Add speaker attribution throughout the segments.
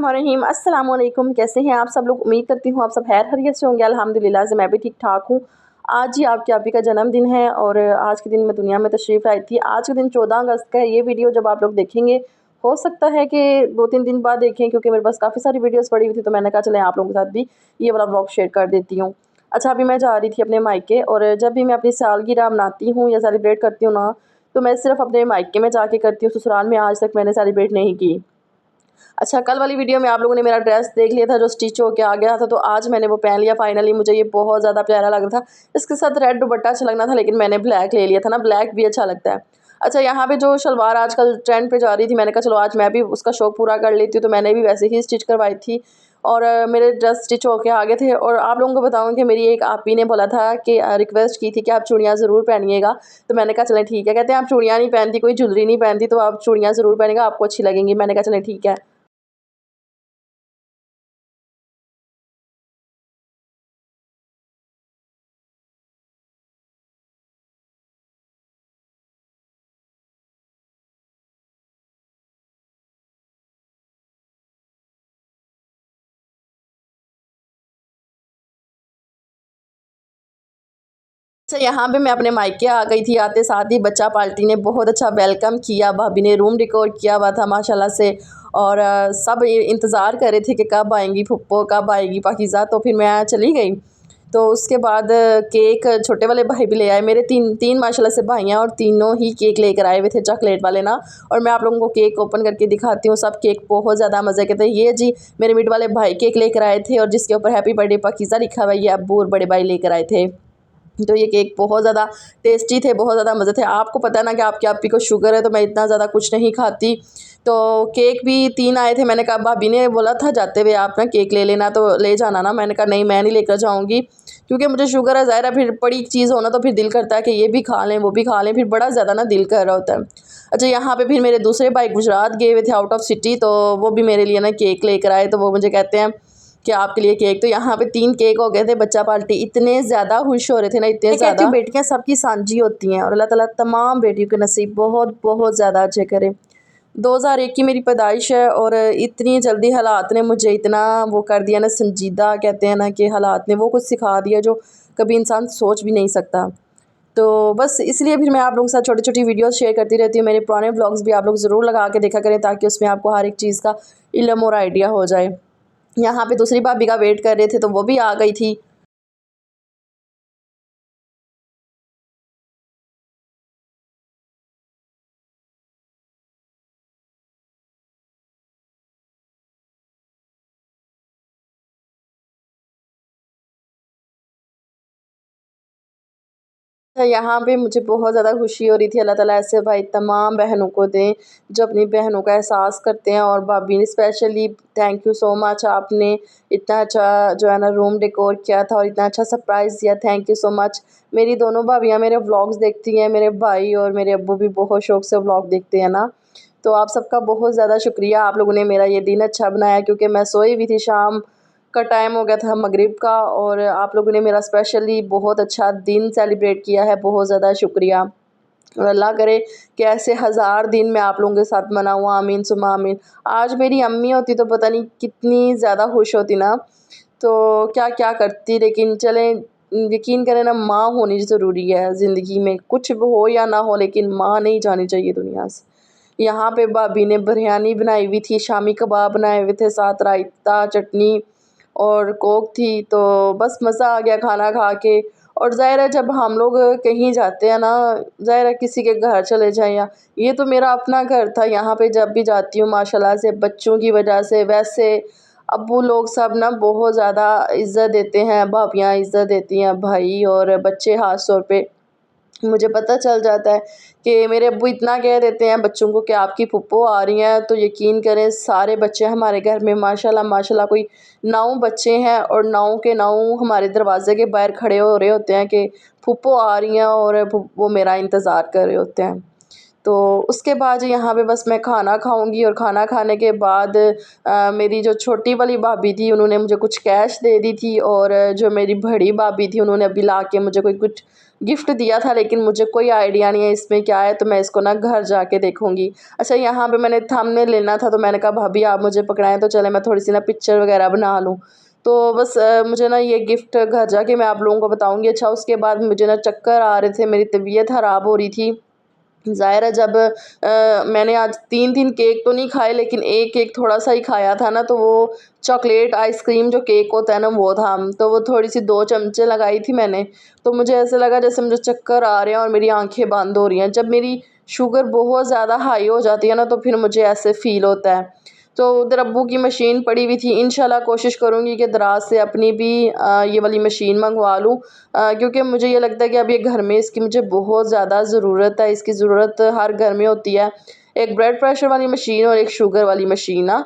Speaker 1: बिस्मिल्लाहिर्रहमानिर्रहीम। अस्सलाम वालेकुम। कैसे हैं आप सब लोग? उम्मीद करती हूँ आप सब खैर खैरियत से होंगे। अल्हम्दुलिल्लाह से मैं भी ठीक ठाक हूँ। आज ही आपके अभी का जन्मदिन है और आज के दिन मैं दुनिया में तशरीफ़ लाई थी। आज के दिन 14 अगस्त का है। ये वीडियो जब आप लोग देखेंगे हो सकता है कि 2-3 दिन बाद देखें, क्योंकि मेरे पास काफ़ी सारी वीडियोज़ पड़ी हुई थी, तो मैंने कहा चलें आप लोगों के साथ भी ये वाला व्लॉग शेयर कर देती हूँ। अच्छा, अभी मैं जा रही थी अपने मायके, और जब भी मैं अपनी सालगिरह मनाती हूँ या सेलिब्रेट करती हूँ ना, तो मैं सिर्फ़ अपने मायके में जाके करती हूँ। ससुराल में आज तक मैंने सेलिब्रेट नहीं की। अच्छा, कल वाली वीडियो में आप लोगों ने मेरा ड्रेस देख लिया था जो स्टिच होके आ गया था, तो आज मैंने वो पहन लिया फाइनली। मुझे ये बहुत ज़्यादा प्यारा लग रहा था। इसके साथ रेड दुपट्टा अच्छा लगना था, लेकिन मैंने ब्लैक ले लिया था ना, ब्लैक भी अच्छा लगता है। अच्छा, यहाँ पे जो शलवार आजकल ट्रेंड पे जा रही थी, मैंने कहा चलो आज मैं भी उसका शौक़ पूरा कर लेती हूँ, तो मैंने भी वैसे ही स्टिच करवाई थी और मेरे ड्रेस स्टिच होके आ गए थे। और आप लोगों को बताऊँ कि मेरी एक आपी ने बोला था कि रिक्वेस्ट की थी कि आप चूड़ियाँ ज़रूर पहनिएगा, तो मैंने कहा चलें ठीक है। कहते हैं आप चूड़ियाँ नहीं पहनती, कोई ज्वेलरी नहीं पहनती, तो आप चूड़ियाँ ज़रूर पहनिएगा, आपको अच्छी लगेंगी। मैंने कहा चलें ठीक है। अच्छा, यहाँ पे मैं अपने मायके आ गई थी। आते साथ ही बच्चा पार्टी ने बहुत अच्छा वेलकम किया। भाभी ने रूम डेकोर किया हुआ था माशाल्लाह से, और सब इंतज़ार कर रहे थे कि कब आएंगी फुप्पो, कब आएगी पाकिज़ा। तो फिर मैं चली गई। तो उसके बाद केक छोटे वाले भाई भी ले आए। मेरे तीन माशाल्लाह से भाई हैं, और तीनों ही केक लेकर आए हुए थे चॉकलेट वाले ना। और मैं आप लोगों को केक ओपन करके दिखाती हूँ। सब केक बहुत ज़्यादा मज़े के थे। ये जी मेरे मिड वाले भाई केक लेकर आए थे, और जिसके ऊपर हैप्पी बर्थडे पाकिज़ा लिखा हुआ है, ये अब्बू और बड़े भाई लेकर आए थे। तो ये केक बहुत ज़्यादा टेस्टी थे, बहुत ज़्यादा मज़े थे। आपको पता है ना कि आपकी आपी को शुगर है, तो मैं इतना ज़्यादा कुछ नहीं खाती। तो केक भी 3 आए थे। मैंने कहा भाभी ने बोला था जाते हुए आप ना केक ले लेना, तो ले जाना ना। मैंने कहा नहीं, मैं नहीं लेकर जाऊँगी, क्योंकि मुझे शुगर है। ज़ाहिर है फिर बड़ी चीज़ हो ना, तो फिर दिल करता है कि ये भी खा लें, वो भी खा लें, फिर बड़ा ज़्यादा ना दिल कर रहा होता है। अच्छा, यहाँ पे फिर मेरे दूसरे भाई गुजरात गए हुए थे आउट ऑफ सिटी, तो वो भी मेरे लिए ना केक लेकर आए। तो वो मुझे कहते हैं कि आपके लिए केक। तो यहाँ पे 3 केक हो गए थे। बच्चा पार्टी इतने ज़्यादा खुश हो रहे थे ना, इतने ज़्यादा। कहती हूँ बेटियाँ सबकी सांझी होती हैं, और अल्लाह ताला तमाम बेटियों के नसीब बहुत बहुत ज़्यादा अच्छे करे। 2001 की मेरी पैदाइश है, और इतनी जल्दी हालात ने मुझे इतना वो कर दिया ना, संजीदा कहते हैं ना कि हालात ने वो कुछ सिखा दिया जो कभी इंसान सोच भी नहीं सकता। तो बस इसलिए फिर मैं आप लोगों के साथ छोटी-छोटी वीडियोज़ शेयर करती रहती हूँ। मेरे पुराने व्लॉग्स भी आप लोग ज़रूर लगा के देखा करें, ताकि उसमें आपको हर एक चीज़ का इल्म और आइडिया हो जाए। यहाँ पे दूसरी भाभी का वेट कर रहे थे, तो वो भी आ गई थी। तो यहाँ पे मुझे बहुत ज़्यादा खुशी हो रही थी। अल्लाह ताला ऐसे भाई तमाम बहनों को दें जो अपनी बहनों का एहसास करते हैं। और भाभी ने specially thank you so much, आपने इतना अच्छा जो है ना रूम डेकोर किया था, और इतना अच्छा सरप्राइज़ दिया। Thank you so much. मेरी दोनों भाभियाँ मेरे व्लॉग्स देखती हैं। मेरे भाई और मेरे अब्बू भी बहुत शौक़ से व्लॉग देखते हैं ना। तो आप सबका बहुत ज़्यादा शुक्रिया। आप लोगों ने मेरा ये दिन अच्छा बनाया, क्योंकि मैं सोई हुई थी, शाम का टाइम हो गया था मगरिब का, और आप लोगों ने मेरा स्पेशली बहुत अच्छा दिन सेलिब्रेट किया है। बहुत ज़्यादा शुक्रिया, और अल्लाह करे कि ऐसे हज़ार दिन मैं आप लोगों के साथ मनाऊँ। आमीन सुम्मा आमीन। आज मेरी अम्मी होती तो पता नहीं कितनी ज़्यादा खुश होती ना, तो क्या-क्या करती। लेकिन चलें, यकीन करें ना, माँ होनी ज़रूरी है ज़िंदगी में। कुछ भी हो या ना हो, लेकिन माँ नहीं जानी चाहिए दुनिया से। यहाँ पे भाभी ने बिरयानी बनाई हुई थी, शामी कबाब बनाए हुए थे, साथ रायता, चटनी और कोक थी। तो बस मज़ा आ गया खाना खा के। और ज़ाहिर है जब हम लोग कहीं जाते हैं ना, ज़ाहिर है किसी के घर चले जाएँ, या ये तो मेरा अपना घर था। यहाँ पे जब भी जाती हूँ माशाल्लाह से बच्चों की वजह से, वैसे अब्बू लोग सब ना बहुत ज़्यादा इज़्ज़त देते हैं, भाभियाँ इज़्ज़त देती हैं, भाई और बच्चे ख़ास तौर पे। मुझे पता चल जाता है कि मेरे अब्बू इतना कह देते हैं बच्चों को कि आपकी फूफो आ रही हैं, तो यकीन करें सारे बच्चे हमारे घर में माशाल्लाह माशाल्लाह कोई 9 बच्चे हैं, और 9 के 9 हमारे दरवाज़े के बाहर खड़े हो रहे होते हैं कि फूफो आ रही हैं, और वो मेरा इंतज़ार कर रहे होते हैं। तो उसके बाद यहाँ पे बस मैं खाना खाऊंगी और खाना खाने के बाद मेरी जो छोटी वाली भाभी थी उन्होंने मुझे कुछ कैश दे दी थी, और जो मेरी बड़ी भाभी थी उन्होंने अभी ला के मुझे कोई कुछ गिफ्ट दिया था, लेकिन मुझे कोई आइडिया नहीं है इसमें क्या है, तो मैं इसको ना घर जाके देखूंगी। अच्छा, यहाँ पे मैंने थंबनेल लेना था तो मैंने कहा भाभी आप मुझे पकड़ाएं तो चले मैं थोड़ी सी ना पिक्चर वगैरह बना लूँ। तो बस मुझे ना ये गिफ्ट घर जाके मैं आप लोगों को बताऊंगी। अच्छा, उसके बाद मुझे ना चक्कर आ रहे थे, मेरी तबीयत ख़राब हो रही थी। ज़ाहिर है जब मैंने आज 3 दिन केक तो नहीं खाए, लेकिन एक केक थोड़ा-सा ही खाया था ना, तो वो चॉकलेट आइसक्रीम जो केक होता है ना वो था। तो वो थोड़ी-सी 2 चमचे लगाई थी मैंने, तो मुझे ऐसा लगा जैसे मुझे चक्कर आ रहे हैं और मेरी आँखें बंद हो रही हैं। जब मेरी शुगर बहुत ज़्यादा हाई हो जाती है ना, तो फिर मुझे ऐसे फ़ील होता है। तो उधर अब्बू की मशीन पड़ी हुई थी, इंशाल्लाह कोशिश करूँगी कि दराज़ से अपनी भी ये वाली मशीन मंगवा लूँ, क्योंकि मुझे ये लगता है कि अब ये घर में इसकी मुझे बहुत ज़्यादा ज़रूरत है। इसकी ज़रूरत हर घर में होती है, एक ब्लड प्रेशर वाली मशीन और एक शुगर वाली मशीन ना।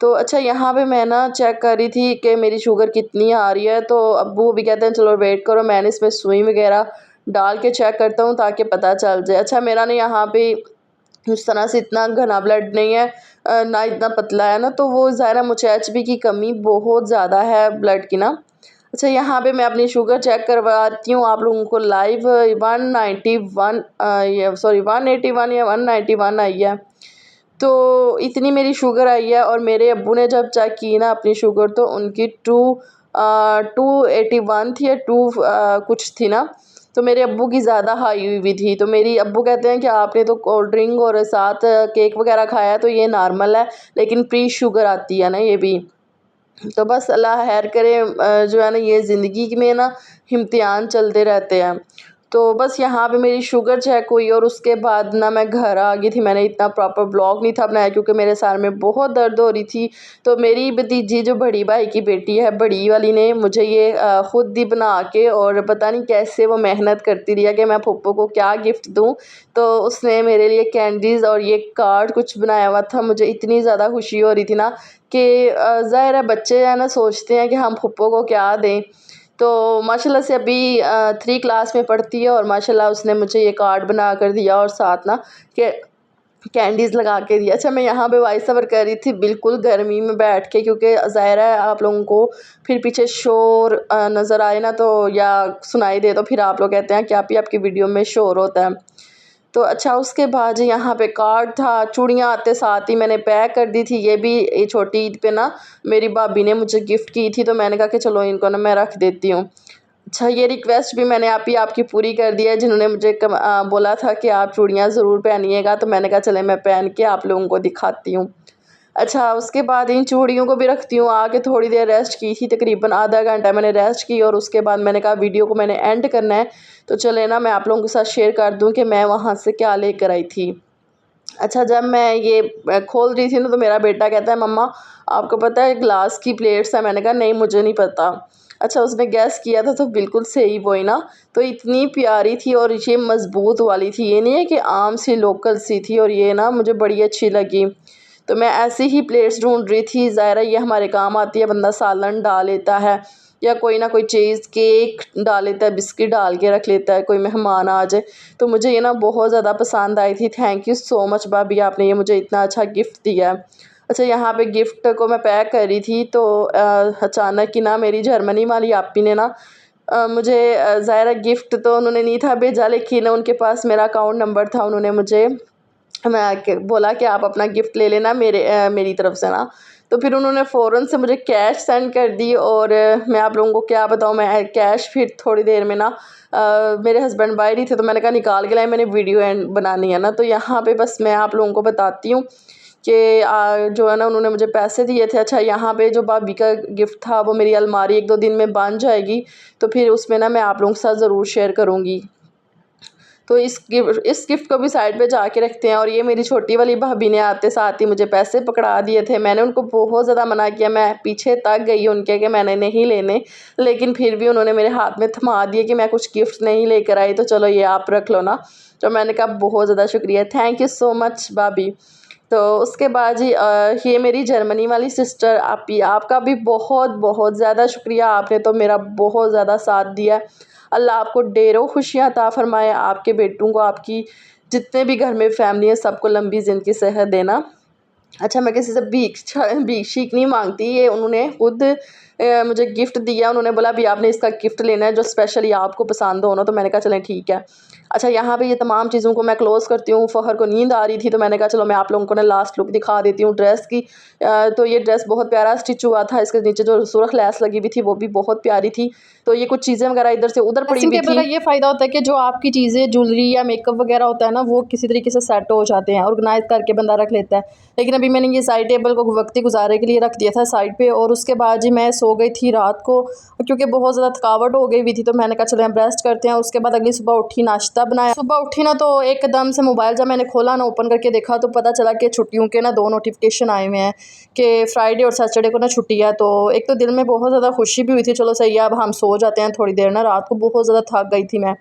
Speaker 1: तो अच्छा, यहाँ पे मैं ना चेक कर रही थी कि मेरी शुगर कितनी आ रही है, तो अब्बू भी कहते हैं चलो वेट करो, मैंने इसमें सुई वगैरह डाल के चेक करता हूँ ताकि पता चल जाए। अच्छा, मेरा ना यहाँ पे उस तरह से इतना घना ब्लड नहीं है, ना इतना पतला है ना, तो वो ज़ाहिर मुझे एचबी की कमी बहुत ज़्यादा है ब्लड की ना। अच्छा, यहाँ पे मैं अपनी शुगर चेक करवाती हूँ आप लोगों को लाइव। 191 ये सॉरी 181 या 191 आई है। तो इतनी मेरी शुगर आई है, और मेरे अब्बू ने जब चेक की ना अपनी शुगर तो उनकी 281 थी या 2 कुछ थी ना। तो मेरे अब्बू की ज़्यादा हाई हुई थी। तो मेरी अब्बू कहते हैं कि आपने तो कोल्ड ड्रिंक और साथ केक वगैरह खाया है तो ये नॉर्मल है, लेकिन प्री शुगर आती है ना ये भी। तो बस अल्लाह खैर करे, जो है ना ये ज़िंदगी में ना इम्तिहान चलते रहते हैं। तो बस यहाँ पे मेरी शुगर चेक हुई और उसके बाद ना मैं घर आ गई थी। मैंने इतना प्रॉपर ब्लॉग नहीं था बनाया क्योंकि मेरे सर में बहुत दर्द हो रही थी। तो मेरी भतीजी जो बड़ी भाई की बेटी है, बड़ी वाली, ने मुझे ये ख़ुद ही बना के, और पता नहीं कैसे वो मेहनत करती रही है कि मैं पप्पू को क्या गिफ्ट दूँ। तो उसने मेरे लिए कैंडीज़ और ये कार्ड कुछ बनाया हुआ था। मुझे इतनी ज़्यादा खुशी हो रही थी ना कि ज़ाहिर है बच्चे है ना सोचते हैं कि हम फुप्पो को क्या दें। तो माशाल्लाह से अभी 3 क्लास में पढ़ती है, और माशाल्लाह उसने मुझे ये कार्ड बना कर दिया और साथ ना के कैंडीज़ लगा के दिया। अच्छा, मैं यहाँ पे वॉइस ओवर कर रही थी बिल्कुल गर्मी में बैठ के, क्योंकि ज़ाहिर है आप लोगों को फिर पीछे शोर नज़र आए ना, तो या सुनाई दे तो फिर आप लोग कहते हैं कि आप ही आपकी वीडियो में शोर होता है। तो अच्छा, उसके बाद यहाँ पे कार्ड था, चूड़ियाँ आते साथ ही मैंने पैक कर दी थी। ये भी ये छोटी ईद पे ना मेरी भाभी ने मुझे गिफ्ट की थी, तो मैंने कहा कि चलो इनको ना मैं रख देती हूँ। अच्छा, ये रिक्वेस्ट भी मैंने आपकी पूरी कर दी है, जिन्होंने मुझे बोला था कि आप चूड़ियाँ ज़रूर पहनिएगा, तो मैंने कहा चले मैं पहन के आप लोगों को दिखाती हूँ। अच्छा, उसके बाद इन चूड़ियों को भी रखती हूँ। आके थोड़ी देर रेस्ट की थी, तकरीबन आधा घंटा मैंने रेस्ट की, और उसके बाद मैंने कहा वीडियो को मैंने एंड करना है, तो चले ना मैं आप लोगों के साथ शेयर कर दूँ कि मैं वहाँ से क्या लेकर आई थी। अच्छा, जब मैं ये खोल रही थी ना, तो मेरा बेटा कहता है मम्मा आपको पता है ग्लास की प्लेट्स है? मैंने कहा नहीं मुझे नहीं पता। अच्छा, उसने गैस किया था तो बिल्कुल सही वही ना। तो इतनी प्यारी थी और ये मज़बूत वाली थी, ये नहीं है कि आम सी लोकल सी थी, और ये ना मुझे बड़ी अच्छी लगी। तो मैं ऐसी ही प्लेट्स ढूंढ रही थी। ज़ाहिर है ये हमारे काम आती है, बंदा सालन डाल लेता है या कोई ना कोई चीज़, केक डाल लेता है, बिस्किट डाल के रख लेता है, कोई मेहमान आ जाए। तो मुझे ये ना बहुत ज़्यादा पसंद आई थी। थैंक यू सो मच भाभी, आपने ये मुझे इतना अच्छा गिफ्ट दिया है। अच्छा, यहाँ पे गिफ्ट को मैं पैक कर रही थी तो अचानक ही ना मेरी जर्मनी वाली आपी ने ना मुझे ज़ाहिर है गिफ्ट तो उन्होंने नहीं था भेजा, लेकिन उनके पास मेरा अकाउंट नंबर था। उन्होंने मुझे मैं बोला कि आप अपना गिफ्ट ले लेना मेरी तरफ से ना। तो फिर उन्होंने फ़ौरन से मुझे कैश सेंड कर दी, और मैं आप लोगों को क्या बताऊँ, मैं कैश फिर थोड़ी देर में ना मेरे हस्बैंड बाहर ही थे तो मैंने कहा निकाल के लाए, मैंने वीडियो एंड बनानी है ना। तो यहाँ पे बस मैं आप लोगों को बताती हूँ कि जो है ना उन्होंने मुझे पैसे दिए थे। अच्छा, यहाँ पे जो भाभी का गिफ्ट था वो मेरी अलमारी 1-2 दिन में बन जाएगी, तो फिर उसमें ना मैं आप लोगों के साथ ज़रूर शेयर करूँगी। तो इस गिफ्ट को भी साइड पे जाके रखते हैं। और ये मेरी छोटी वाली भाभी ने आते साथ ही मुझे पैसे पकड़ा दिए थे। मैंने उनको बहुत ज़्यादा मना किया, मैं पीछे तक गई उनके कि मैंने नहीं लेने, लेकिन फिर भी उन्होंने मेरे हाथ में थमा दिए कि मैं कुछ गिफ्ट नहीं लेकर आई, तो चलो ये आप रख लो ना। तो मैंने कहा बहुत ज़्यादा शुक्रिया, थैंक यू सो मच भाभी। तो उसके बाद जी ये मेरी जर्मनी वाली सिस्टर आपी, आपका भी बहुत बहुत ज़्यादा शुक्रिया, आपने तो मेरा बहुत ज़्यादा साथ दिया। अल्लाह आपको ढेरों खुशियाँ अता फ़रमाए, आपके बेटों को, आपकी जितने भी घर में फैमिली है सबको लंबी ज़िंदगी सेहत देना। अच्छा, मैं किसी से भीख शीख नहीं मांगती, ये उन्होंने खुद मुझे गिफ्ट दिया। उन्होंने बोला अभी आपने इसका गिफ्ट लेना है जो स्पेशली आपको पसंद हो ना, तो मैंने कहा चलें ठीक है। अच्छा, यहाँ पे ये तमाम चीज़ों को मैं क्लोज़ करती हूँ। फ़हर को नींद आ रही थी तो मैंने कहा चलो मैं आप लोगों को ना लास्ट लुक दिखा देती हूँ ड्रेस की। तो ये ड्रेस बहुत प्यारा स्टिच हुआ था, इसके नीचे जो सुर्ख लैस लगी हुई थी वो भी बहुत प्यारी थी। तो ये कुछ चीज़ें वगैरह इधर से उधर पड़ी
Speaker 2: ड्रेसिंग
Speaker 1: हुई
Speaker 2: टेबल
Speaker 1: थी।
Speaker 2: का ये फ़ायदा होता है कि जो आपकी चीज़ें ज्वेलरी या मेकअप वगैरह होता है ना, वो किसी तरीके से सेट हो जाते हैं, ऑर्गेनाइज़ करके बंदा रख लेता है। लेकिन अभी मैंने ये साइड टेबल को वक्ती गुजारे के लिए रख दिया था साइड पे, और उसके बाद जी मैं सो गई थी रात को, क्योंकि बहुत ज़्यादा थकावट हो गई हुई थी। तो मैंने कहा चलो अब रेस्ट करते हैं। उसके बाद अगली सुबह उठी, नाश्ता बनाया। सुबह उठी ना तो एकदम से मोबाइल जब मैंने खोला ना, ओपन करके देखा तो पता चला कि छुट्टियों के ना 2 नोटिफिकेशन आए हुए हैं कि फ्राइडे और सैटरडे को ना छुट्टी है। तो एक तो दिल में बहुत ज़्यादा खुशी भी हुई थी, चलो सही है अब हम सो जाते हैं थोड़ी देर ना, रात को बहुत ज़्यादा थक गई थी मैं।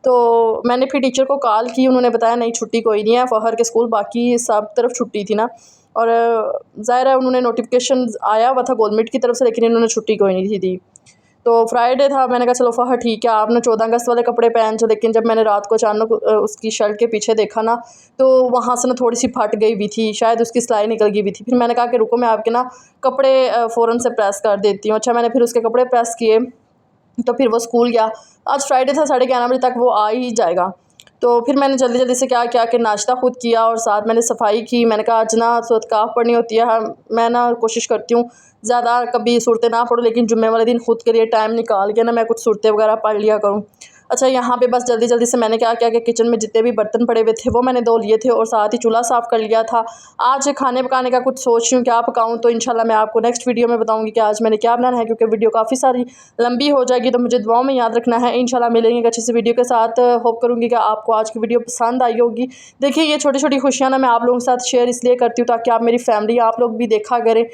Speaker 2: तो मैंने फिर टीचर को कॉल की, उन्होंने बताया नहीं छुट्टी कोई नहीं है, फ़हर के स्कूल बाकी सब तरफ छुट्टी थी ना। और ज़ाहिर है उन्होंने नोटिफिकेशन आया हुआ था गवर्नमेंट की तरफ से, लेकिन इन्होंने छुट्टी कोई नहीं थी दी। तो फ्राइडे था, मैंने कहा चलो फ़हर ठीक है आपने 14 अगस्त वाले कपड़े पहन जो। लेकिन जब मैंने रात को अचानक उसकी शर्ट के पीछे देखा ना, तो वहाँ से ना थोड़ी सी फट गई हुई थी, शायद उसकी सिलाई निकल गई हुई थी। फिर मैंने कहा कि रुको मैं आपके ना कपड़े फ़ौरन से प्रेस कर देती हूँ। अच्छा, मैंने फिर उसके कपड़े प्रेस किए, तो फिर वो स्कूल गया। आज फ्राइडे था, 11:30 बजे तक वो आ ही जाएगा। तो फिर मैंने जल्दी जल्दी से क्या किया कि नाश्ता खुद किया और साथ मैंने सफाई की। मैंने कहा आज ना सूरत काफ़ पढ़नी होती है, मैं ना कोशिश करती हूँ ज़्यादा कभी सूरतें ना पढूँ, लेकिन जुम्मे वाले दिन खुद के लिए टाइम निकाल के ना मैं कुछ सूरतें वगैरह पढ़ लिया करूँ। अच्छा, यहाँ पे बस जल्दी जल्दी से मैंने क्या किया कि किचन में जितने भी बर्तन पड़े हुए थे वो मैंने धो लिए थे, और साथ ही चूल्हा साफ़ कर लिया था। आज खाने पकाने का कुछ सोच रही हूँ क्या पकाऊँ, तो इंशाल्लाह मैं आपको नेक्स्ट वीडियो में बताऊँगी कि आज मैंने क्या बनाना है, क्योंकि वीडियो काफ़ी सारी लंबी हो जाएगी। तो मुझे दुआओं में याद रखना है। इंशाल्लाह मिलेंगे एक अच्छी सी वीडियो के साथ। होप करूँगी कि आपको आज की वीडियो पसंद आई होगी। देखिए, ये छोटी छोटी खुशियाँ ना मैं आप लोगों के साथ शेयर इसलिए करती हूँ ताकि आप मेरी फैमिली आप लोग भी देखा करें।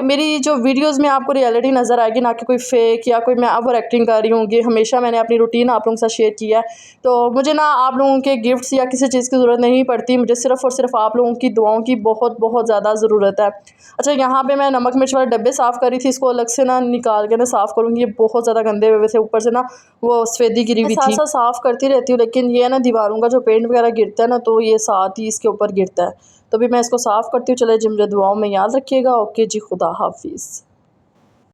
Speaker 2: मेरी जो वीडियोज़ में आपको रियलिटी नज़र आएगी, ना कि कोई फेक या कोई मैं ओवर एक्टिंग कर रही हूँ। ये हमेशा मैंने अपनी रूटीन आप लोगों के साथ शेयर किया है। तो मुझे ना आप लोगों के गिफ्ट्स या किसी चीज़ की ज़रूरत नहीं पड़ती, मुझे सिर्फ़ और सिर्फ आप लोगों की दुआओं की बहुत बहुत ज़्यादा ज़रूरत है। अच्छा, यहाँ पे मैं नमक मिर्च वाले डब्बे साफ़ कर रही थी, इसको अलग से ना निकाल के ना साफ़ करूँगी। ये बहुत ज़्यादा गंदे हुए थे, ऊपर से ना वो सफ़ेदी गिरी हुई थी। साथ साथ साफ़ करती रहती हूँ, लेकिन ये ना दीवारों का जो पेंट वगैरह गिरता है ना, तो ये साथ ही इसके ऊपर गिरता है। तो भी मैं इसको साफ़ करती हूँ। चले जी, मुझे दुआओं में याद रखिएगा। ओके जी, खुदा हाफिज़।